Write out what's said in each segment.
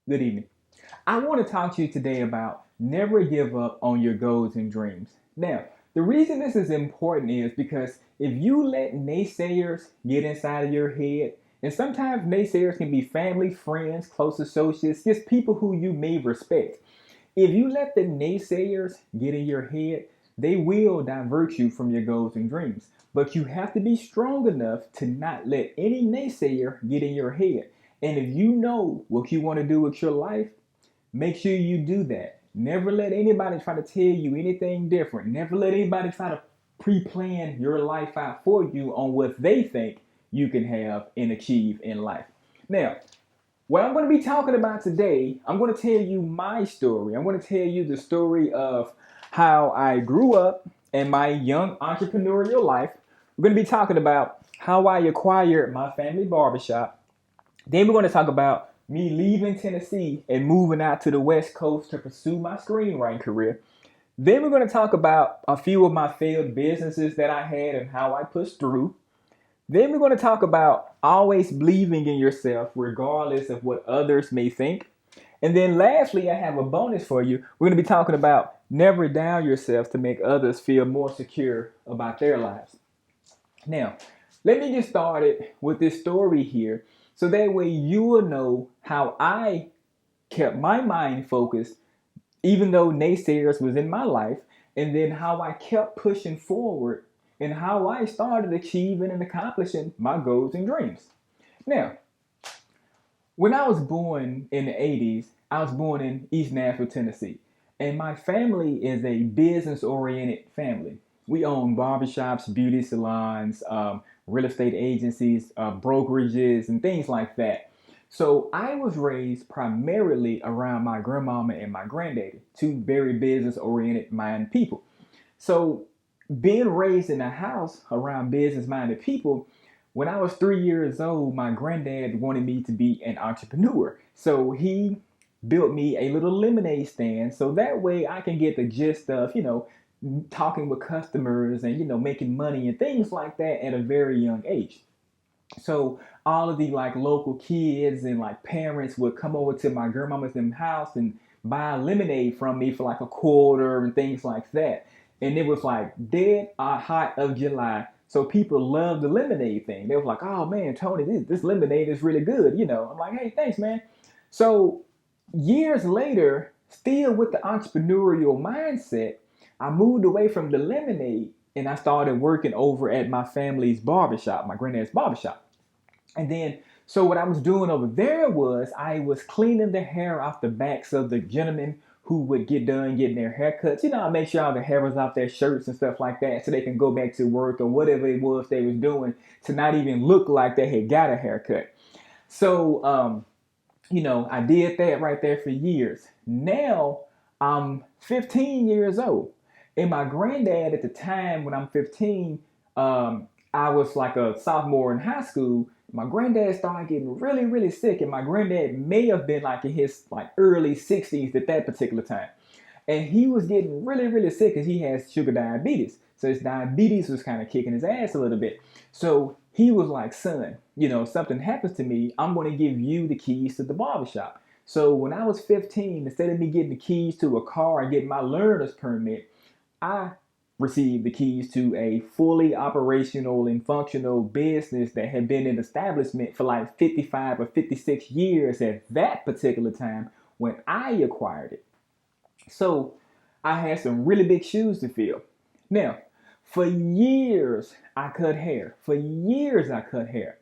Good evening. I want to talk to you today about never give up on your goals and dreams. Now, the reason this is important is because if you let naysayers get inside of your head, and sometimes naysayers can be family, friends, close associates, just people who you may respect. If you let the naysayers get in your head, they will divert you from your goals and dreams. But you have to be strong enough to not let any naysayer get in your head. And if you know what you want to do with your life, make sure you do that. Never let anybody try to tell you anything different. Never let anybody try to pre plan your life out for you on what they think you can have and achieve in life. Now, what I'm going to be talking about today, I'm going to tell you my story. I'm going to tell you the story of how I grew up in my young entrepreneurial life. We're going to be talking about how I acquired my family barbershop. Then we're going to talk about me leaving Tennessee and moving out to the West Coast to pursue my screenwriting career. Then we're going to talk about a few of my failed businesses that I had and how I pushed through. Then we're going to talk about always believing in yourself regardless of what others may think. And then lastly, I have a bonus for you. We're going to be talking about never doubt yourself to make others feel more secure about their lives. Now, let me get started with this story here so that way you will know how I kept my mind focused even though naysayers was in my life, and then how I kept pushing forward and how I started achieving and accomplishing my goals and dreams. Now, when I was born in the 80s, I was born in East Nashville, Tennessee. And my family is a business oriented family. We own barbershops, beauty salons, real estate agencies, brokerages, and things like that. So I was raised primarily around my grandmama and my granddaddy, two very business oriented minded people. So being raised in a house around business minded people, when I was 3 years old, my granddad wanted me to be an entrepreneur. So he built me a little lemonade stand so that way I can get the gist of, talking with customers and, making money and things like that at a very young age. So all of the like local kids and like parents would come over to my grandmama's house and buy lemonade from me for like a quarter and things like that. And it was like dead hot of July. So people loved the lemonade thing. They was like, oh man, Tony, this lemonade is really good. I'm like, hey, thanks, man. So years later, still with the entrepreneurial mindset, I moved away from the lemonade and I started working over at my family's barbershop, my granddad's barbershop. And then, so what I was doing over there was I was cleaning the hair off the backs of the gentlemen who would get done getting their haircuts. I make sure all the hair was off their shirts and stuff like that so they can go back to work or whatever it was they was doing to not even look like they had got a haircut. So, I did that right there for years. Now I'm 15 years old. And my granddad at the time when I'm 15, I was like a sophomore in high school. My granddad started getting really, really sick. And my granddad may have been like in his like early 60s at that particular time. And he was getting really, really sick because he has sugar diabetes. So his diabetes was kind of kicking his ass a little bit. So he was like, son, something happens to me, I'm going to give you the keys to the barbershop. So when I was 15, instead of me getting the keys to a car and getting my learner's permit, I received the keys to a fully operational and functional business that had been in establishment for like 55 or 56 years at that particular time when I acquired it. So I had some really big shoes to fill. Now, for years I cut hair. For years I cut hair.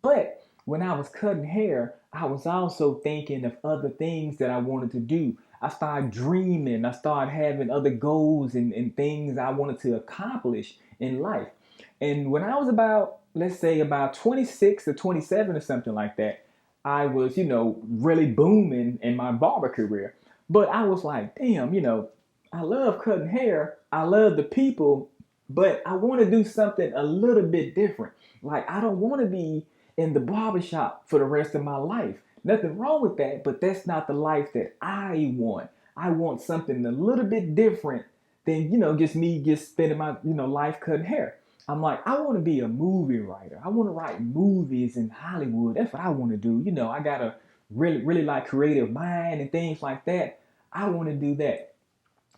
But when I was cutting hair, I was also thinking of other things that I wanted to do. I started dreaming. I started having other goals and things I wanted to accomplish in life. And when I was about, let's say, about 26 or 27 or something like that, I was, really booming in my barber career. But I was like, damn, I love cutting hair. I love the people, but I want to do something a little bit different. Like, I don't want to be in the barbershop for the rest of my life. Nothing wrong with that, but that's not the life that I want. I want something a little bit different than, just me just spending my, life cutting hair. I'm like, I want to be a movie writer. I want to write movies in Hollywood. That's what I want to do. I got a really like creative mind and things like that. I want to do that.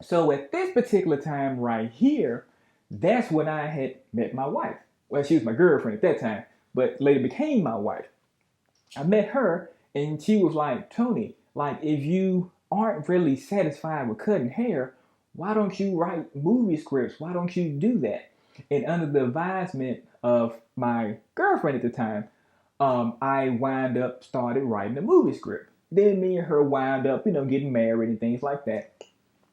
So at this particular time right here, that's when I had met my wife. Well, she was my girlfriend at that time, but later became my wife. I met her and she was like, Tony, like if you aren't really satisfied with cutting hair, why don't you write movie scripts? Why don't you do that? And under the advisement of my girlfriend at the time, I wind up started writing a movie script. Then me and her wind up, getting married and things like that.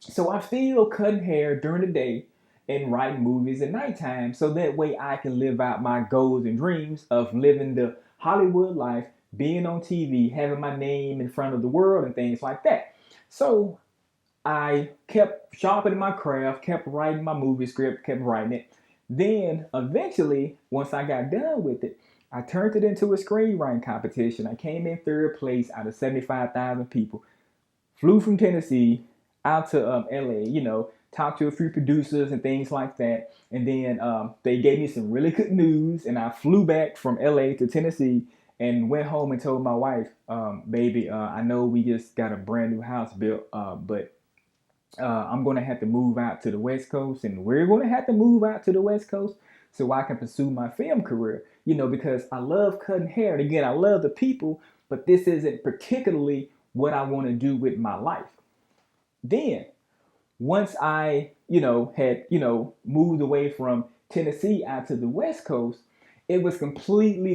So I'm still cutting hair during the day and writing movies at nighttime so that way I can live out my goals and dreams of living the Hollywood life, being on TV, having my name in front of the world and things like that. So I kept sharpening my craft, kept writing my movie script, kept writing it. Then eventually, once I got done with it, I turned it into a screenwriting competition. I came in third place out of 75,000 people. Flew from Tennessee out to LA, talked to a few producers and things like that. And then they gave me some really good news. And I flew back from LA to Tennessee and went home and told my wife, baby, I know we just got a brand new house built, but I'm going to have to move out to the West Coast, and we're going to have to move out to the West Coast so I can pursue my film career, because I love cutting hair. And again, I love the people, but this isn't particularly what I want to do with my life. Then, once I, had, moved away from Tennessee out to the West Coast, it was completely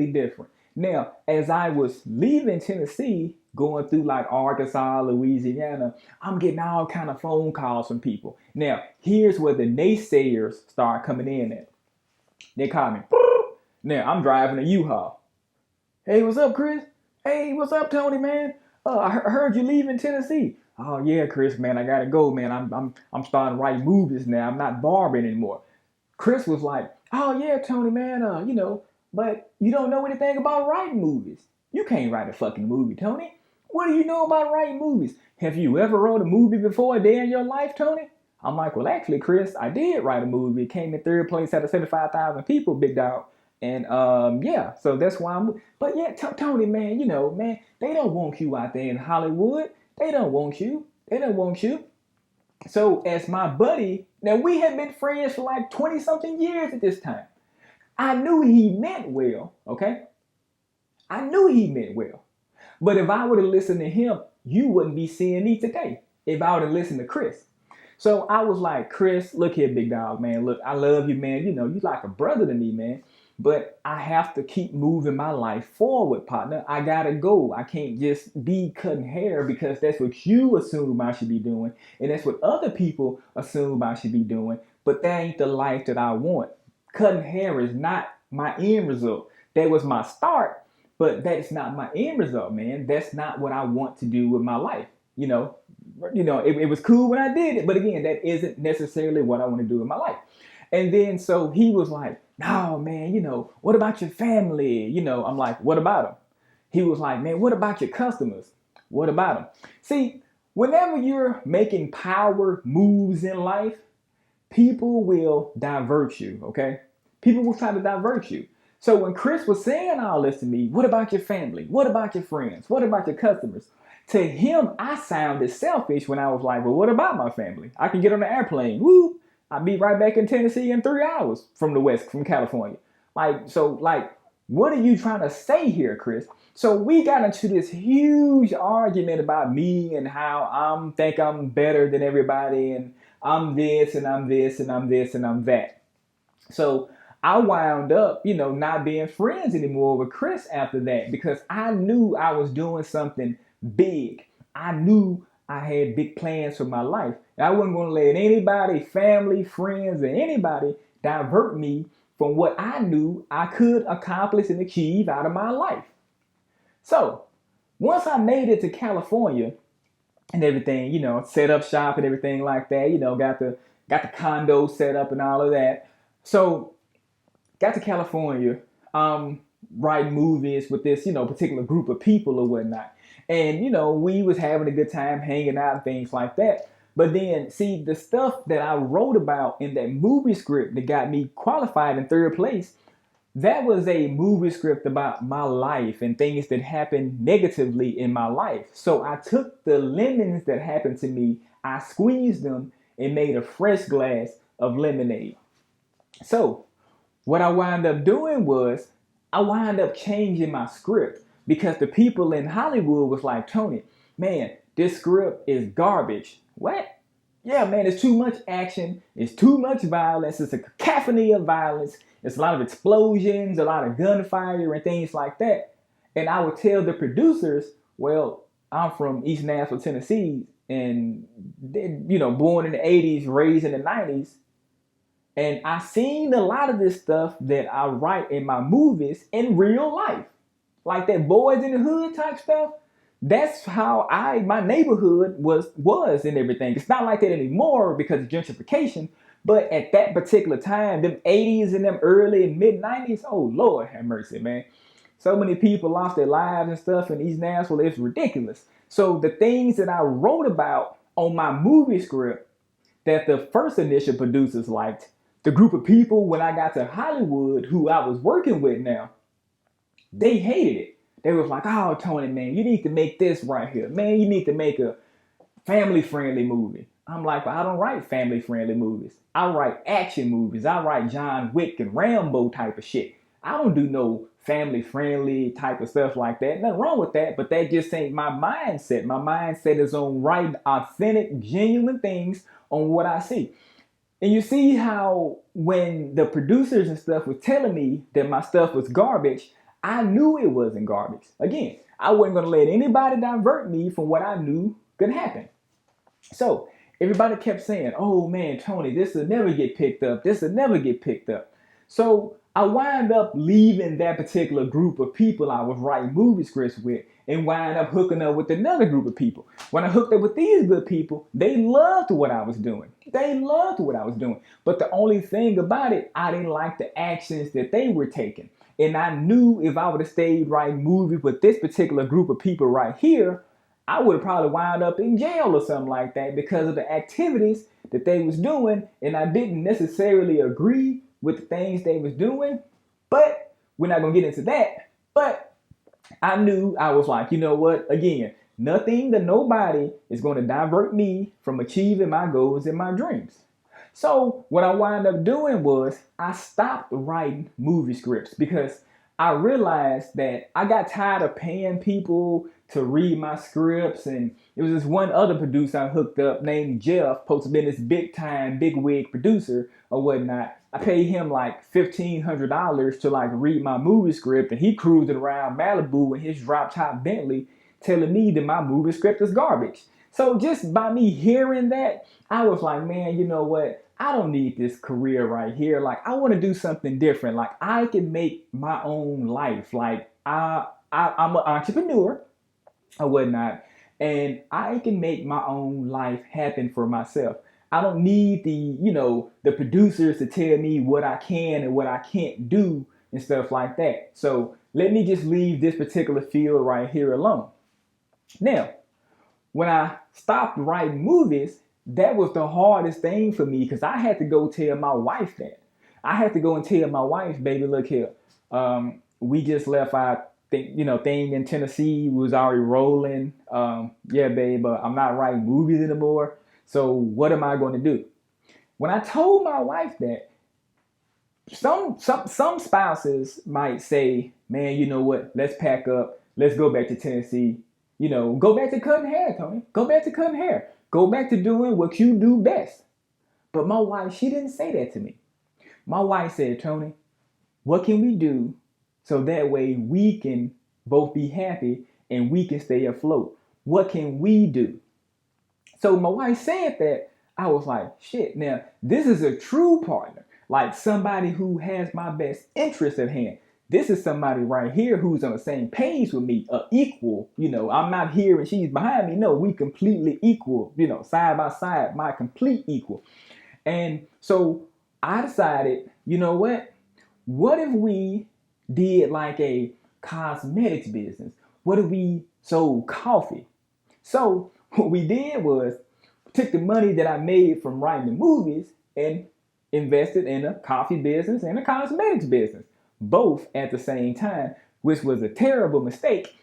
different. Now, as I was leaving Tennessee, going through like Arkansas, Louisiana, I'm getting all kind of phone calls from people. Now, here's where the naysayers start coming in at. They call me. Now, I'm driving a U-Haul. Hey, what's up, Chris? Hey, what's up, Tony, man? I heard you leaving Tennessee. Oh yeah, Chris, man, I gotta go, man. I'm starting to write movies now. I'm not barbering anymore. Chris was like, oh yeah, Tony, man, but you don't know anything about writing movies. You can't write a fucking movie, Tony. What do you know about writing movies? Have you ever wrote a movie before a day in your life, Tony? I'm like, well, actually, Chris, I did write a movie. It came in third place out of 75,000 people, big dog. And yeah, so that's why I'm. But yeah, Tony, man, man, they don't want you out there in Hollywood. They don't want you. They don't want you. So as my buddy, now we had been friends for like 20 something years at this time. I knew he meant well, okay? I knew he meant well. But if I would have listened to him, you wouldn't be seeing me today if I would have listened to Chris. So I was like, Chris, look here, big dog, man. Look, I love you, man. You like a brother to me, man. But I have to keep moving my life forward, partner. I gotta go. I can't just be cutting hair because that's what you assume I should be doing. And that's what other people assume I should be doing. But that ain't the life that I want. Cutting hair is not my end result. That was my start, but that's not my end result, man. That's not what I want to do with my life. It was cool when I did it, but again, that isn't necessarily what I want to do with my life. And then so he was like, no, man, what about your family? I'm like, what about them? He was like, man, what about your customers? What about them? See, whenever you're making power moves in life, people will divert you, okay? People will try to divert you. So when Chris was saying all this to me, what about your family? What about your friends? What about your customers? To him, I sounded selfish when I was like, well, what about my family? I can get on the airplane. Woo! I'll be right back in Tennessee in 3 hours from California. What are you trying to say here, Chris? So we got into this huge argument about me and how I think I'm better than everybody and I'm this and I'm this and I'm this and I'm that. So I wound up, not being friends anymore with Chris after that because I knew I was doing something big. I knew I had big plans for my life. And I wasn't going to let anybody, family, friends, or anybody divert me from what I knew I could accomplish and achieve out of my life. So once I made it to California and everything, set up shop and everything like that, got the condo set up and all of that. So got to California, writing movies with this, particular group of people or whatnot. And, we was having a good time hanging out and things like that. But then, see, the stuff that I wrote about in that movie script that got me qualified in third place, That was a movie script about my life and things that happened negatively in my life. So I took the lemons that happened to me, I squeezed them and made a fresh glass of lemonade. So what I wound up doing was I wound up changing my script because the people in Hollywood was like, Tony, man, this script is garbage. What? Yeah, man, it's too much action. It's too much violence. It's a cacophony of violence. It's a lot of explosions, a lot of gunfire and things like that. And I would tell the producers, well, I'm from East Nashville, Tennessee, and born in the 80s, raised in the 90s. And I seen a lot of this stuff that I write in my movies in real life. Like that boys in the hood type stuff. That's how my neighborhood was and everything. It's not like that anymore because of gentrification. But at that particular time, them 80s and them early and mid 90s, oh Lord have mercy, man. So many people lost their lives and stuff in East Nashville, it's ridiculous. So the things that I wrote about on my movie script that the first initial producers liked, the group of people when I got to Hollywood who I was working with now, they hated it. They was like, oh, Tony, man, you need to make this right here. Man, you need to make a family-friendly movie. I'm like, well, I don't write family-friendly movies. I write action movies. I write John Wick and Rambo type of shit. I don't do no family-friendly type of stuff like that. Nothing wrong with that, but that just ain't my mindset. My mindset is on writing authentic, genuine things on what I see. And you see how when the producers and stuff was telling me that my stuff was garbage, I knew it wasn't garbage. Again, I wasn't going to let anybody divert me from what I knew could happen. So everybody kept saying, oh man, Tony, this will never get picked up. This will never get picked up. So I wind up leaving that particular group of people I was writing movie scripts with and wind up hooking up with another group of people. When I hooked up with these good people, they loved what I was doing. They loved what I was doing. But the only thing about it, I didn't like the actions that they were taking. And I knew if I would have stayed writing movies with this particular group of people right here, I would have probably wound up in jail or something like that because of the activities that they was doing. And I didn't necessarily agree with the things they was doing. But we're not going to get into that. But I knew, I was like, you know what? Again, nothing that nobody is going to divert me from achieving my goals and my dreams. So what I wound up doing was I stopped writing movie scripts because I realized that I got tired of paying people to read my scripts. And it was this one other producer I hooked up named Jeff, supposed to be this big time, big wig producer or whatnot. I paid him like $1,500 to like read my movie script, and he cruising around Malibu in his drop top Bentley telling me that my movie script is garbage. So just by me hearing that, I was like, man, you know what? I don't need this career right here. Like, I want to do something different. Like, I can make my own life. Like, I'm an entrepreneur or whatnot, and I can make my own life happen for myself. I don't need the producers to tell me what I can and what I can't do and stuff like that. So let me just leave this particular field right here alone. Now, when I stopped writing movies, that was the hardest thing for me because I had to go tell my wife that. I had to go and tell my wife, baby, look here. We just left our thing in Tennessee. We was already rolling. Yeah, babe, but I'm not writing movies anymore. So what am I going to do? When I told my wife that, some spouses might say, man, you know what? Let's pack up. Let's go back to Tennessee. Go back to cutting hair, Tony. Go back to cutting hair. Go back to doing what you do best. But my wife, she didn't say that to me. My wife said, Tony, what can we do so that way we can both be happy and we can stay afloat? What can we do? So my wife said that, I was like, shit, now this is a true partner. Like somebody who has my best interest at hand. This is somebody right here who's on the same page with me, equal. I'm not here and she's behind me. No, we completely equal, side by side, my complete equal. And so I decided, you know what? What if we did like a cosmetics business? What if we sold coffee? So what we did was took the money that I made from writing the movies and invested in a coffee business and a cosmetics business. both at the same time, which was a terrible mistake.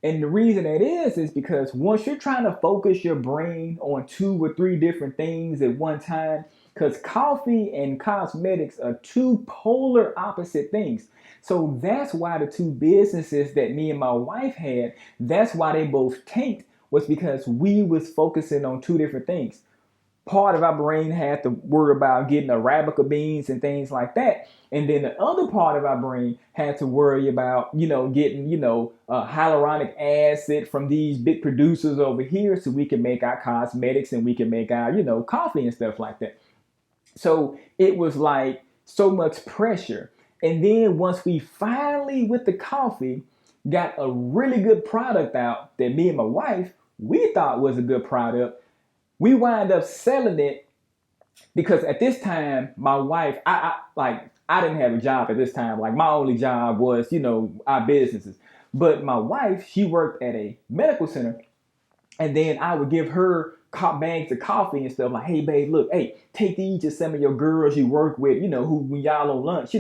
And the reason that is because once you're trying to focus your brain on 2 or 3 different things at one time, because coffee and cosmetics are 2 polar opposite things. So that's why the 2 businesses that me and my wife had, that's why they both tanked, was because we was focusing on 2 different things. Part of our brain had to worry about getting Arabica beans and things like that. And then the other part of our brain had to worry about, getting, hyaluronic acid from these big producers over here so we can make our cosmetics and we can make our, coffee and stuff like that. So it was like so much pressure. And then once we finally, with the coffee, got a really good product out that me and my wife, we thought was a good product, we wind up selling it because at this time, my wife, I didn't have a job at this time. Like my only job was, our businesses. But my wife, she worked at a medical center, and then I would give her bags of coffee and stuff like, hey, babe, look, hey, take these to some of your girls you work with, who when y'all on lunch,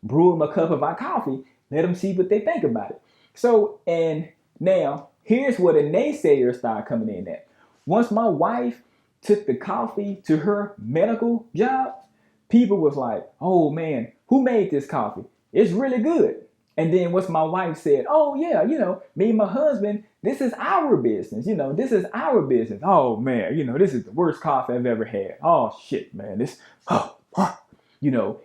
brew them a cup of our coffee, let them see what they think about it. So, and now here's where the naysayers start coming in at. Once my wife took the coffee to her medical job, people was like, oh man, who made this coffee? It's really good. And then once my wife said, oh yeah, me and my husband, this is our business. This is our business. Oh man, this is the worst coffee I've ever had. Oh shit, man. It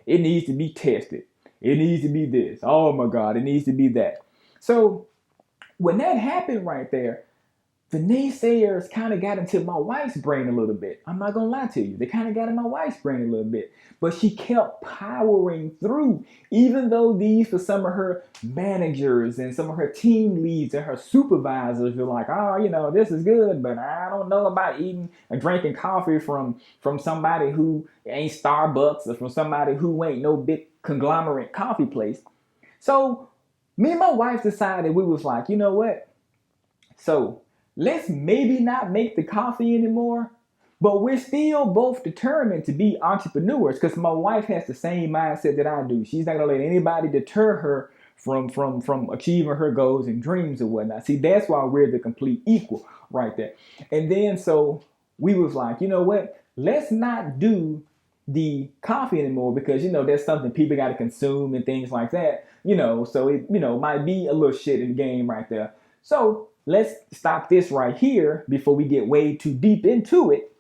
needs to be tested. It needs to be this. Oh my God, it needs to be that. So when that happened right there, the naysayers kind of got into my wife's brain a little bit. I'm not going to lie to you. They kind of got in my wife's brain a little bit. But she kept powering through, even though these, for some of her managers and some of her team leads and her supervisors were like, oh, this is good, but I don't know about eating and drinking coffee from somebody who ain't Starbucks or from somebody who ain't no big conglomerate coffee place. So me and my wife decided, we was like, you know what? So let's maybe not make the coffee anymore, but we're still both determined to be entrepreneurs because my wife has the same mindset that I do. She's not gonna let anybody deter her from achieving her goals and dreams and whatnot. See, that's why we're the complete equal right there. And then so we was like, you know what? Let's not do the coffee anymore because that's something people got to consume and things like that. So it might be a little shit in the game right there. So let's stop this right here before we get way too deep into it.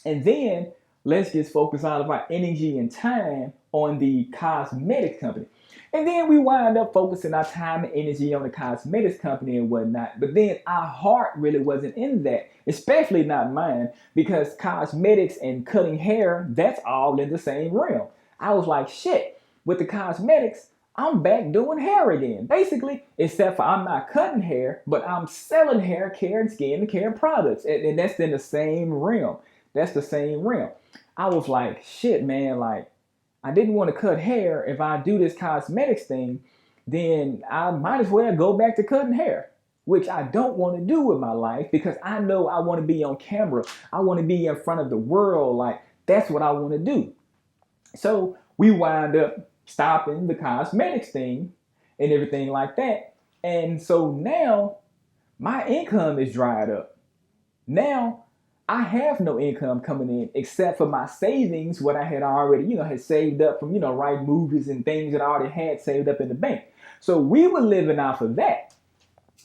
And then let's just focus all of our energy and time on the cosmetics company. And then we wind up focusing our time and energy on the cosmetics company and whatnot. But then our heart really wasn't in that, especially not mine, because cosmetics and cutting hair, that's all in the same realm. I was like, shit, with the cosmetics, I'm back doing hair again, basically, except for I'm not cutting hair, but I'm selling hair care and skin care products. And that's in the same realm. That's the same realm. I was like, shit, man, like, I didn't want to cut hair. If I do this cosmetics thing, then I might as well go back to cutting hair, which I don't want to do with my life because I know I want to be on camera. I want to be in front of the world. Like, that's what I want to do. So we wind up stopping the cosmetics thing and everything like that. And so now my income is dried up. Now I have no income coming in except for my savings, what I had already, had saved up from, writing movies and things that I already had saved up in the bank. So we were living off of that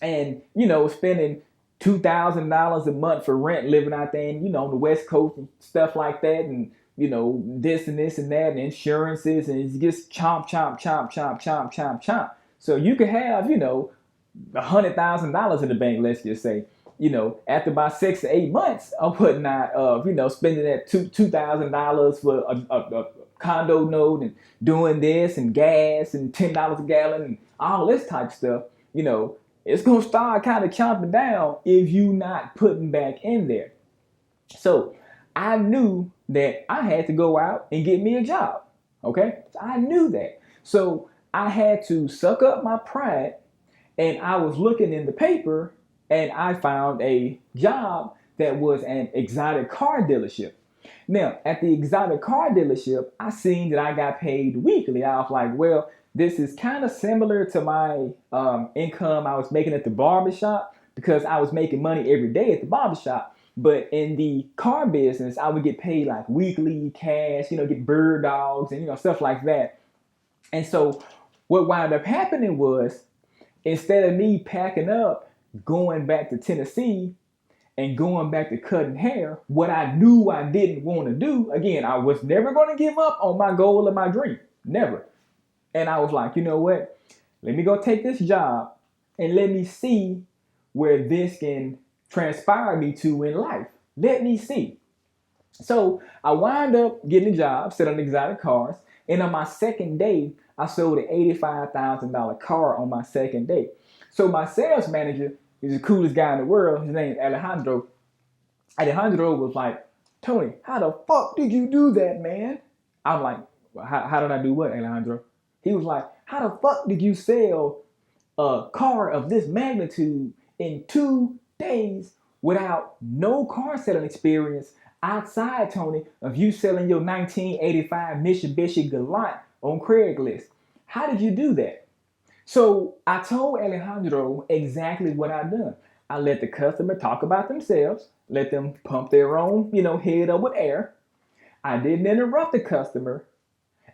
and, spending $2,000 a month for rent, living out there and, on the West Coast and stuff like that. And, this and this and that and insurances and it's just chomp, chomp, chomp, chomp, chomp, chomp, chomp. So you could have, $100,000 in the bank, let's just say. After about 6 to 8 months of putting out, spending that $2,000 for a condo note and doing this and gas and $10 a gallon and all this type of stuff, it's going to start kind of chomping down if you not putting back in there. So I knew that I had to go out and get me a job. Okay. I knew that. So I had to suck up my pride and I was looking in the paper and I found a job that was an exotic car dealership. Now, at the exotic car dealership, I seen that I got paid weekly. I was like, well, this is kind of similar to my income I was making at the barbershop because I was making money every day at the barbershop. But in the car business, I would get paid like weekly cash, get bird dogs and, stuff like that. And so what wound up happening was instead of me packing up, going back to Tennessee, and going back to cutting hair, what I knew I didn't want to do, again, I was never going to give up on my goal or my dream. Never. And I was like, you know what? Let me go take this job and let me see where this can transpire me to in life. Let me see. So I wind up getting a job, selling exotic cars. And on my second day, I sold an $85,000 car on my second day. So my sales manager, he's the coolest guy in the world. His name is Alejandro. Alejandro was like, Tony, how the fuck did you do that, man? I'm like, how did I do what, Alejandro? He was like, how the fuck did you sell a car of this magnitude in 2 days without no car selling experience outside, Tony, of you selling your 1985 Mitsubishi Galant on Craigslist? How did you do that? So I told Alejandro exactly what I done. I let the customer talk about themselves, let them pump their own, head up with air. I didn't interrupt the customer,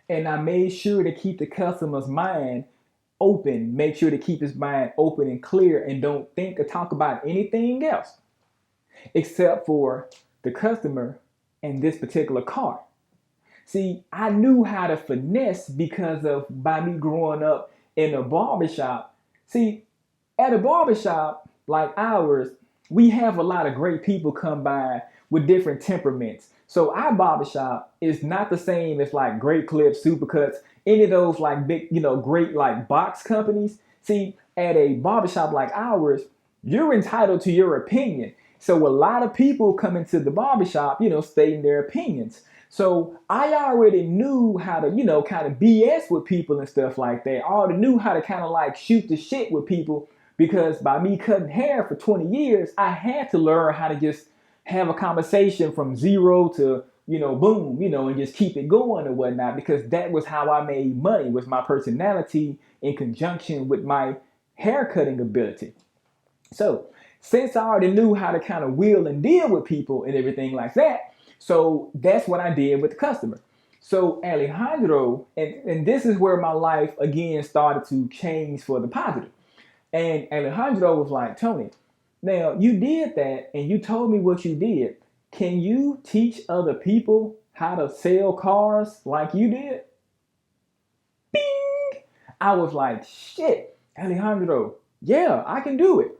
and I made sure to keep the customer's mind open, make sure to keep his mind open and clear and don't think or talk about anything else except for the customer and this particular car. See, I knew how to finesse because of by me growing up in a barbershop. See, at a barbershop like ours, we have a lot of great people come by with different temperaments. So our barbershop is not the same as like Great Clips, Supercuts, any of those like big, great like box companies. See, at a barbershop like ours, you're entitled to your opinion. So a lot of people come into the barbershop, stating their opinions. So I already knew how to, kind of BS with people and stuff like that. I already knew how to kind of like shoot the shit with people because by me cutting hair for 20 years, I had to learn how to just have a conversation from zero to, boom, and just keep it going or whatnot, because that was how I made money, was my personality in conjunction with my haircutting ability. So since I already knew how to kind of wheel and deal with people and everything like that, so that's what I did with the customer. So Alejandro, and this is where my life again started to change for the positive. And Alejandro was like, Tony, now you did that and you told me what you did. Can you teach other people how to sell cars like you did? Bing! I was like, shit, Alejandro, yeah, I can do it.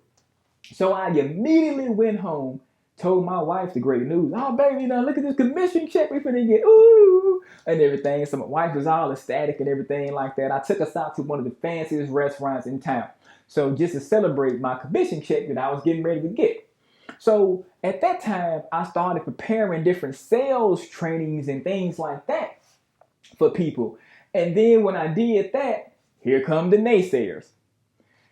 So I immediately went home, told my wife the great news. Oh, baby, look at this commission check we finna get. Ooh, and everything. So my wife was all ecstatic and everything like that. I took us out to one of the fanciest restaurants in town. So just to celebrate my commission check that I was getting ready to get. So at that time, I started preparing different sales trainings and things like that for people. And then when I did that, here come the naysayers.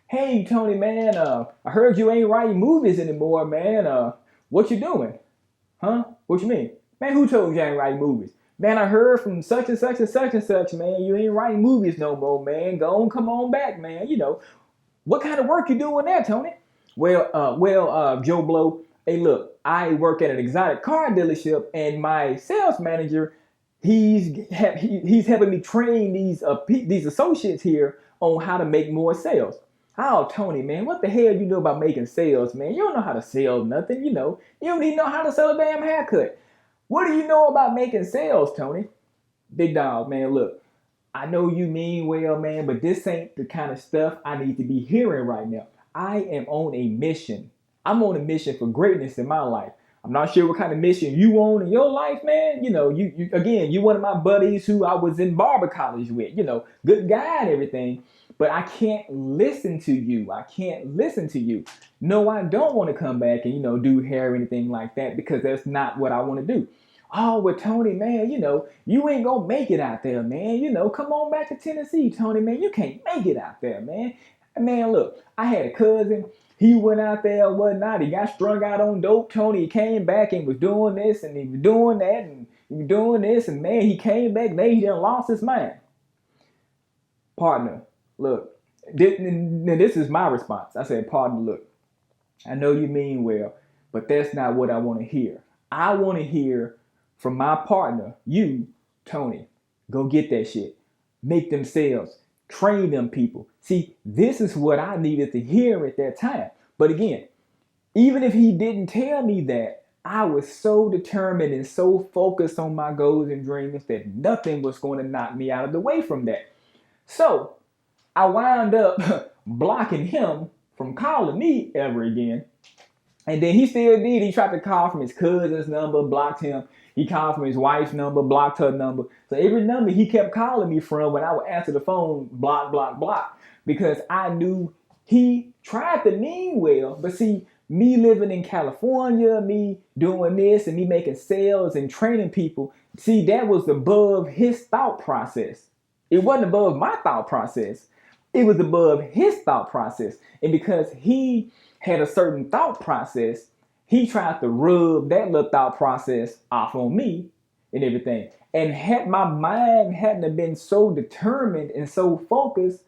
Hey, Tony, man, I heard you ain't writing movies anymore, man. What you doing? Huh? What you mean? Man, who told you I ain't writing movies? Man, I heard from such and such and such and such, man, you ain't writing movies no more, man. Go on, come on back, man. What kind of work you doing there, Tony? Well, Joe Blow, hey, look, I work at an exotic car dealership, and my sales manager, he's helping me train these associates here on how to make more sales. Oh, Tony, man, what the hell you know about making sales, man? You don't know how to sell nothing, You don't even know how to sell a damn haircut. What do you know about making sales, Tony? Big dog, man, look, I know you mean well, man, but this ain't the kind of stuff I need to be hearing right now. I am on a mission. I'm on a mission for greatness in my life. I'm not sure what kind of mission you on in your life, man. You one of my buddies who I was in barber college with, good guy and everything. But I can't listen to you. I can't listen to you. No, I don't want to come back and, do hair or anything like that because that's not what I want to do. Oh, well, Tony, man, you ain't going to make it out there, man. Come on back to Tennessee, Tony, man. You can't make it out there, man. Man, look, I had a cousin. he went out there and whatnot. He got strung out on dope, Tony. He came back and was doing this and he was doing that and he was doing this. And man, he came back. Now he done lost his mind. Partner, look, this is my response. I said, partner, look, I know you mean well, but that's not what I want to hear. I want to hear from my partner, you, Tony. Go get that shit. Make them sales. Train them people. See, this is what I needed to hear at that time. But again, even if he didn't tell me that, I was so determined and so focused on my goals and dreams that nothing was going to knock me out of the way from that. So I wound up blocking him from calling me ever again. And then he still did. He tried to call from his cousin's number, blocked him. He called from his wife's number, blocked her number. So every number he kept calling me from, when I would answer the phone, block, block, block. Because I knew he tried to mean well. But see, me living in California, me doing this and me making sales and training people, see, that was above his thought process. It wasn't above my thought process. It was above his thought process. And because he had a certain thought process, he tried to rub that little thought process off on me and everything. And had my mind hadn't have been so determined and so focused,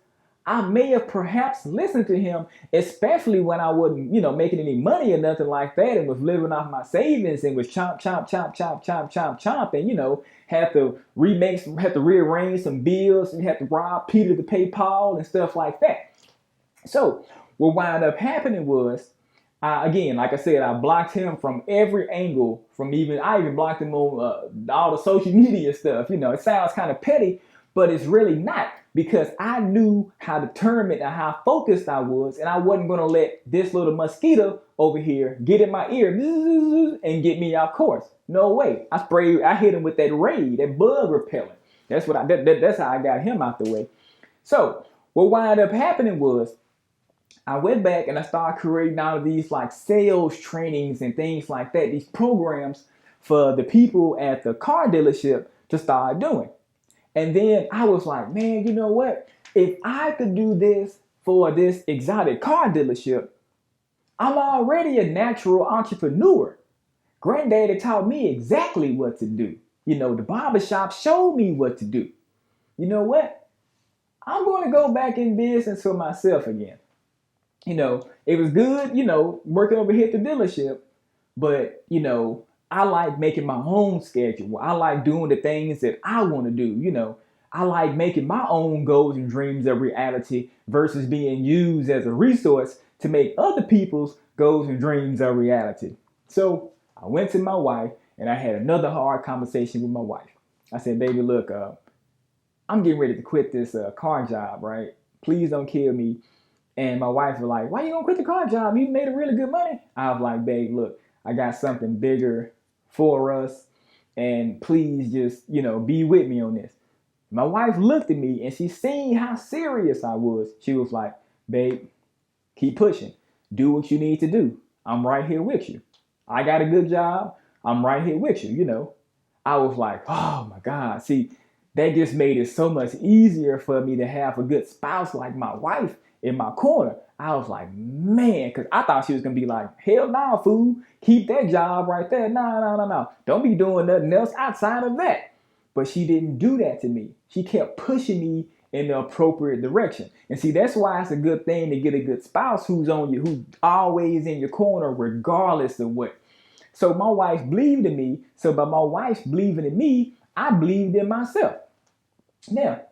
I may have perhaps listened to him, especially when I wasn't, making any money or nothing like that, and was living off my savings and was chomp, chomp, chomp, chomp, chomp, chomp, chomp, and had to rearrange some bills, and had to rob Peter to pay Paul and stuff like that. So what wound up happening was, again, like I said, I blocked him from every angle. I even blocked him on all the social media stuff. It sounds kind of petty, but it's really not, because I knew how determined and how focused I was, and I wasn't going to let this little mosquito over here get in my ear and get me off course. No way. I hit him with that Raid, that bug repellent. That's how I got him out the way. So what wound up happening was, I went back and I started creating all of these like sales trainings and things like that, these programs for the people at the car dealership to start doing. And then I was like, man, you know what? If I could do this for this exotic car dealership, I'm already a natural entrepreneur. Granddaddy taught me exactly what to do. The barbershop showed me what to do. You know what? I'm going to go back in business for myself again. It was good, working over here at the dealership, but, I like making my own schedule. I like doing the things that I want to do. I like making my own goals and dreams a reality versus being used as a resource to make other people's goals and dreams a reality. So I went to my wife and I had another hard conversation with my wife. I said, baby, look, I'm getting ready to quit this car job, right? Please don't kill me. And my wife was like, why you gonna quit the car job? You made really good money. I was like, babe, look, I got something bigger for us. And please just, be with me on this. My wife looked at me and she seen how serious I was. She was like, babe, keep pushing. Do what you need to do. I'm right here with you. I got a good job. I'm right here with you, I was like, oh my God. See, that just made it so much easier for me to have a good spouse like my wife in my corner. I was like, man, because I thought she was going to be like, hell nah, fool. Keep that job right there. No. Don't be doing nothing else outside of that. But she didn't do that to me. She kept pushing me in the appropriate direction. And see, that's why it's a good thing to get a good spouse who's on you, who's always in your corner, regardless of what. So my wife believed in me. So by my wife believing in me, I believed in myself. Now,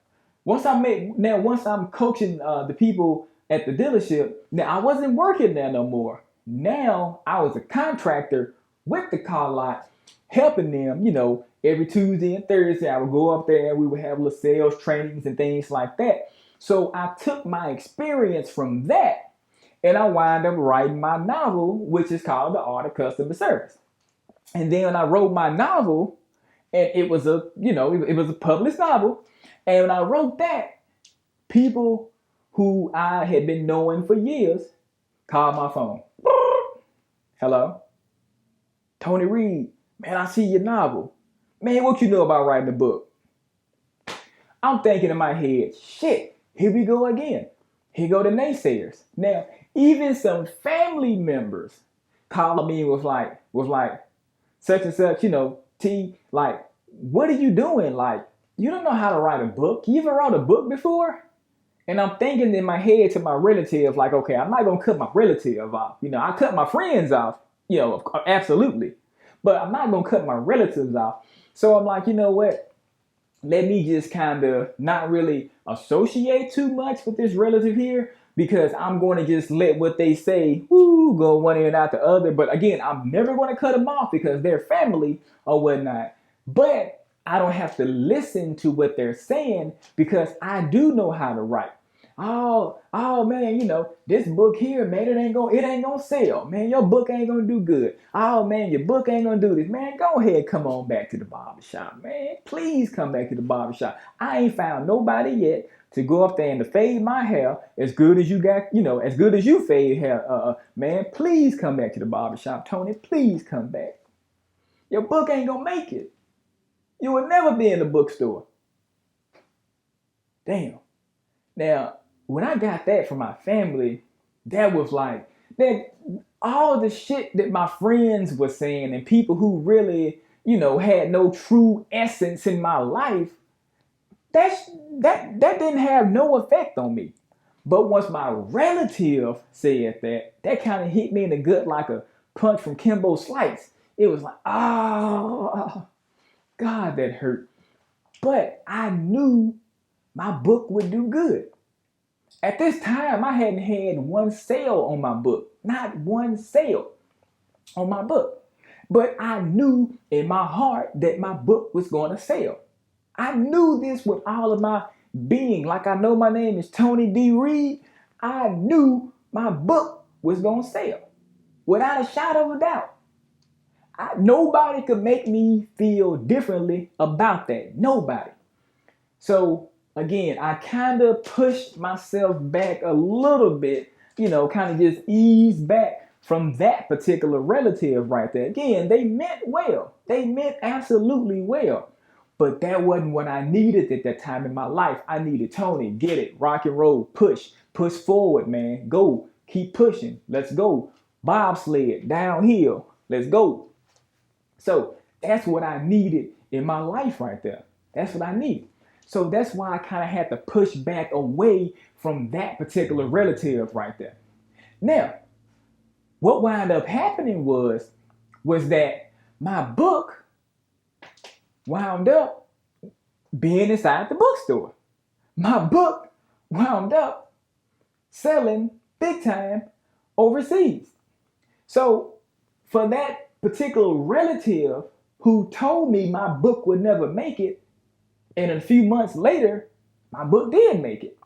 once I'm coaching the people at the dealership, now I wasn't working there no more. Now I was a contractor with the car lot, helping them, every Tuesday and Thursday. I would go up there and we would have little sales trainings and things like that. So I took my experience from that and I wound up writing my novel, which is called The Art of Customer Service. And then I wrote my novel, and it was a published novel. And when I wrote that, people who I had been knowing for years called my phone. Hello? Tony Reed, man, I see your novel. Man, what you know about writing a book? I'm thinking in my head, shit, here we go again. Here go the naysayers. Now, Even some family members called me and was like, such and such, T, like, what are you doing? Like, you don't know how to write a book. You ever wrote a book before? And I'm thinking in my head to my relative, like, okay, I'm not gonna cut my relative off. I cut my friends off, absolutely. But I'm not gonna cut my relatives off. So I'm like, you know what? Let me just kind of not really associate too much with this relative here, because I'm going to just let what they say go one ear and out the other. But again, I'm never going to cut them off because they're family or whatnot. But I don't have to listen to what they're saying because I do know how to write. Oh man, this book here, man, it ain't gonna sell. Man, your book ain't gonna do good. Oh man, your book ain't gonna do this. Man, go ahead, come on back to the barbershop, man. Please come back to the barbershop. I ain't found nobody yet to go up there and to fade my hair as good as you got, as good as you fade hair. Man, please come back to the barbershop, Tony. Please come back. Your book ain't gonna make it. You will never be in the bookstore. Damn. Now, when I got that from my family, that was like, that all the shit that my friends were saying and people who really, had no true essence in my life, that didn't have no effect on me. But once my relative said that kind of hit me in the gut like a punch from Kimbo Slice. It was like, oh, God, that hurt. But I knew my book would do good. At this time, I hadn't had one sale on my book. Not one sale on my book. But I knew in my heart that my book was going to sell. I knew this with all of my being. Like I know my name is Tony D. Reed. I knew my book was going to sell. Without a shadow of a doubt. Nobody could make me feel differently about that. Nobody. So again, I kind of pushed myself back a little bit, kind of just eased back from that particular relative right there. Again, they meant well. They meant absolutely well. But that wasn't what I needed at that time in my life. I needed Tony, get it, rock and roll, push forward, man. Go, keep pushing. Let's go. Bobsled, downhill. Let's go. So that's what I needed in my life right there. That's what I needed. So that's why I kind of had to push back away from that particular relative right there. Now, what wound up happening was that my book wound up being inside the bookstore. My book wound up selling big time overseas. So for that particular relative who told me my book would never make it, and a few months later, my book did make it.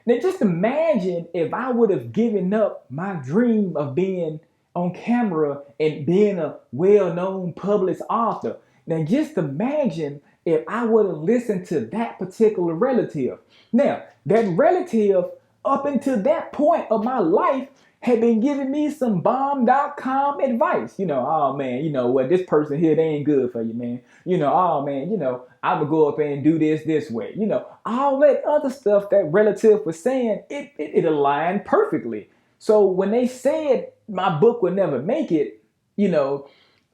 Now just imagine if I would have given up my dream of being on camera and being a well-known published author. Now just imagine if I would have listened to that particular relative. Now, that relative up until that point of my life had been giving me some bomb.com advice. Oh man, what, this person here, they ain't good for you, man. Oh man, I would go up and do this way. All that other stuff that relative was saying, it aligned perfectly. So when they said my book would never make it,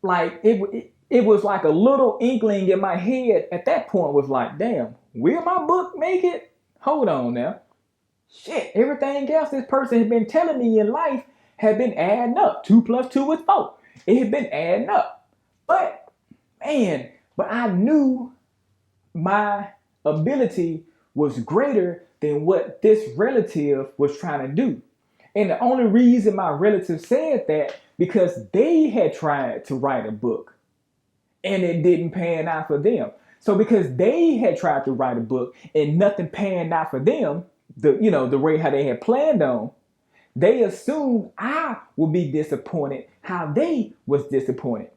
like it was like a little inkling in my head at that point was like, damn, will my book make it? Hold on now. Shit, everything else this person had been telling me in life had been adding up. 2 + 2 is 4. It had been adding up. But I knew my ability was greater than what this relative was trying to do. And the only reason my relative said that because they had tried to write a book and it didn't pan out for them. So because they had tried to write a book and nothing panned out for them, the way how they had planned on, they assumed I would be disappointed how they was disappointed.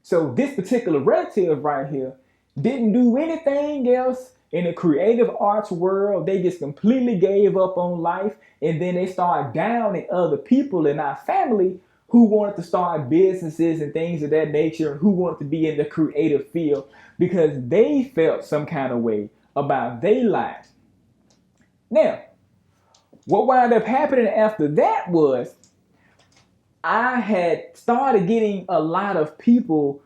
So this particular relative right here didn't do anything else in the creative arts world. They just completely gave up on life, and then they started downing other people in our family who wanted to start businesses and things of that nature, who wanted to be in the creative field because they felt some kind of way about their lives. Now, what wound up happening after that was I had started getting a lot of people,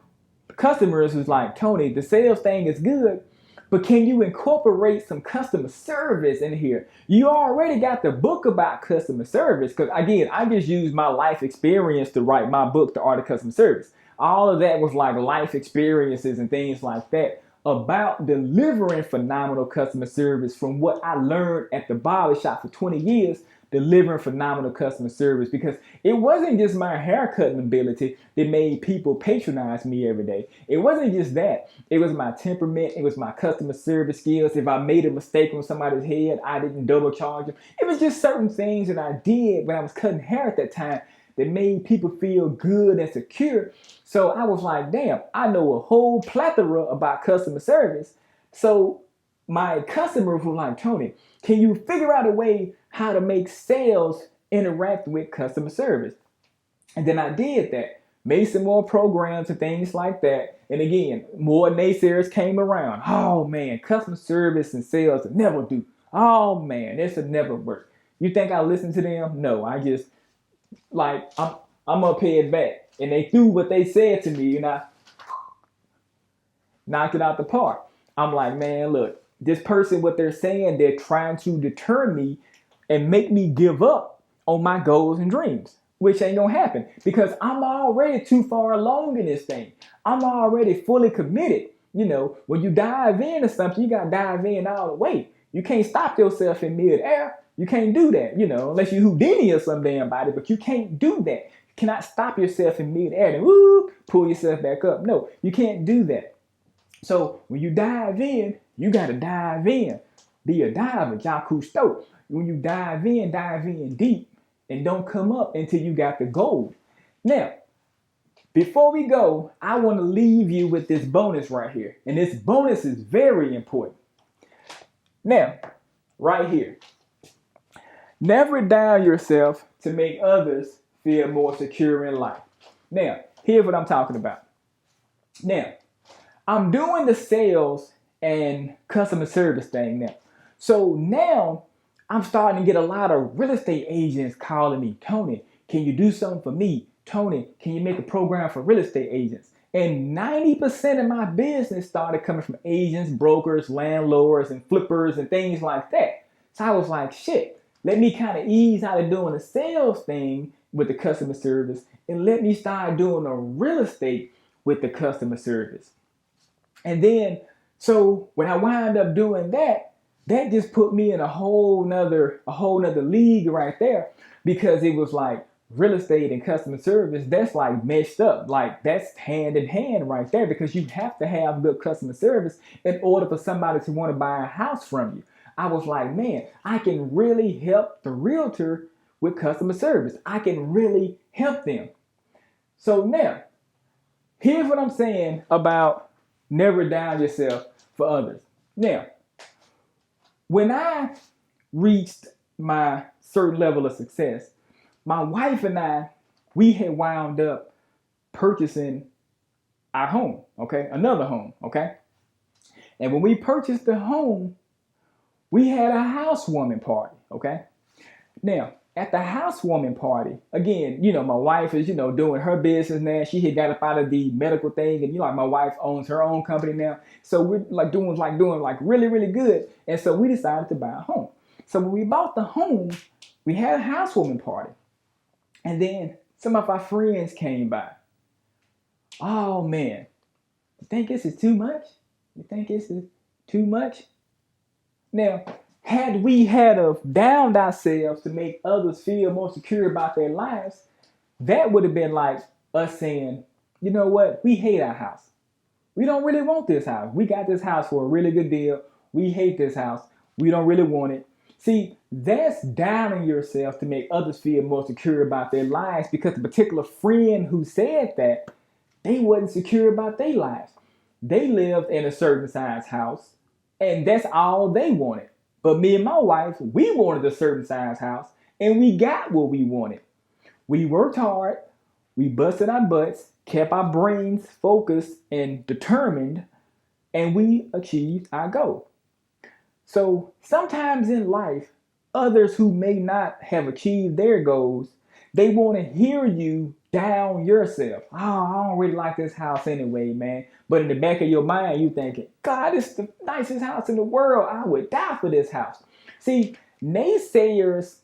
customers who's like, Tony, the sales thing is good, but can you incorporate some customer service in here? You already got the book about customer service, because again, I just used my life experience to write my book, The Art of Customer Service. All of that was like life experiences and things like that about delivering phenomenal customer service from what I learned at the barbershop for 20 years, delivering phenomenal customer service, because it wasn't just my haircutting ability that made people patronize me every day. It wasn't just that. It was my temperament. It was my customer service skills. If I made a mistake on somebody's head, I didn't double charge them. It was just certain things that I did when I was cutting hair at that time that made people feel good and secure. So I was like, damn, I know a whole plethora about customer service. So my customers were like, Tony, can you figure out a way how to make sales interact with customer service? And then I did that, made some more programs and things like that. And again, more naysayers came around. Oh man, customer service and sales will never do. Oh man, this will never work. You think I listened to them? No, I just I'm gonna pay it back. And they threw what they said to me, and I knocked it out the park. I'm like, man, look, this person, what they're saying, they're trying to deter me and make me give up on my goals and dreams, which ain't gonna happen because I'm already too far along in this thing. I'm already fully committed. You know, when you dive into something, you gotta dive in all the way. You can't stop yourself in midair. You can't do that, you know, unless you Houdini or some damn body, but you can't do that. You cannot stop yourself in midair and woo, pull yourself back up. No, you can't do that. So when you dive in, you gotta dive in. Be a diver, Jacques Cousteau. When you dive in deep and don't come up until you got the gold. Now, before we go, I want to leave you with this bonus right here. And this bonus is very important. Now, right here. Never doubt yourself to make others feel more secure in life. Now, here's what I'm talking about. Now, I'm doing the sales and customer service thing now. So now I'm starting to get a lot of real estate agents calling me, Tony, can you do something for me? Tony, can you make a program for real estate agents? And 90% of my business started coming from agents, brokers, landlords, and flippers and things like that. So I was like, shit, let me kind of ease out of doing the sales thing with the customer service and let me start doing the real estate with the customer service. And then, so when I wound up doing that, that just put me in a whole nother league right there, because it was like real estate and customer service, that's like meshed up. Like that's hand in hand right there, because you have to have good customer service in order for somebody to want to buy a house from you. I was like, man, I can really help the realtor with customer service. I can really help them. So now, here's what I'm saying about never doubt yourself for others. Now, when I reached my certain level of success, my wife and I, we had wound up purchasing our home, okay? Another home, okay? And when we purchased the home, we had a housewarming party, okay? Now, at the housewarming party, again, you know, my wife is, you know, doing her business now. She had got up out of the medical thing, and you know, like my wife owns her own company now. So we're like doing really, really good. And so we decided to buy a home. So when we bought the home, we had a housewarming party. And then some of our friends came by. Oh man, you think this is too much? You think this is too much? Now, had we had downed ourselves to make others feel more secure about their lives, that would have been like us saying, you know what, we hate our house. We don't really want this house. We got this house for a really good deal. We hate this house. We don't really want it. See, that's downing yourself to make others feel more secure about their lives, because the particular friend who said that, they wasn't secure about their lives. They lived in a certain size house, and that's all they wanted. But me and my wife, we wanted a certain size house, and we got what we wanted. We worked hard, we busted our butts, kept our brains focused and determined, and we achieved our goal. So sometimes in life, others who may not have achieved their goals, they want to hear you down yourself. Oh, I don't really like this house anyway, man. But in the back of your mind, you thinking, God, this is the nicest house in the world. I would die for this house. See, naysayers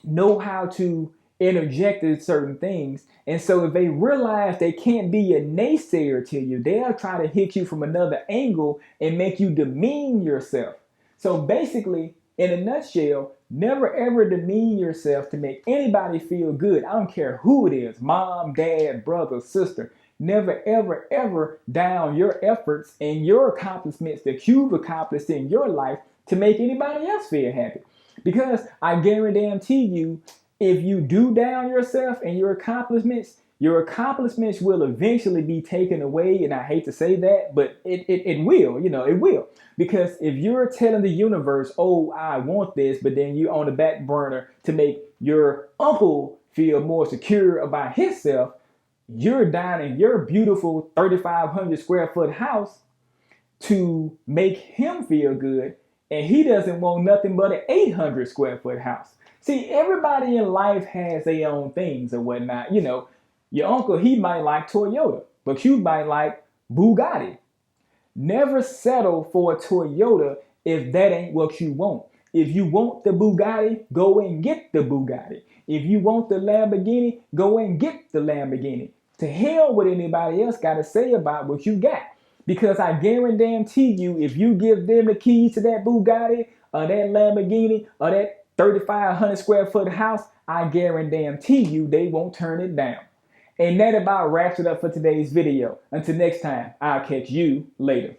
know how to interject in certain things. And so if they realize they can't be a naysayer to you, they'll try to hit you from another angle and make you demean yourself. So basically, in a nutshell, never ever demean yourself to make anybody feel good. I don't care who it is, mom, dad, brother, sister. Never ever ever down your efforts and your accomplishments that you've accomplished in your life to make anybody else feel happy. Because I guarantee you, if you do down yourself and your accomplishments will eventually be taken away. And I hate to say that, but it will, it will. Because if you're telling the universe, oh, I want this, but then you're on the back burner to make your uncle feel more secure about himself, you're down in your beautiful 3,500 square foot house to make him feel good. And he doesn't want nothing but an 800 square foot house. See, everybody in life has their own things or whatnot. Your uncle, he might like Toyota, but you might like Bugatti. Never settle for a Toyota if that ain't what you want. If you want the Bugatti, go and get the Bugatti. If you want the Lamborghini, go and get the Lamborghini. To hell what anybody else got to say about what you got. Because I guarantee you, if you give them the keys to that Bugatti or that Lamborghini or that 3,500 square foot house, I guarantee you they won't turn it down. And that about wraps it up for today's video. Until next time, I'll catch you later.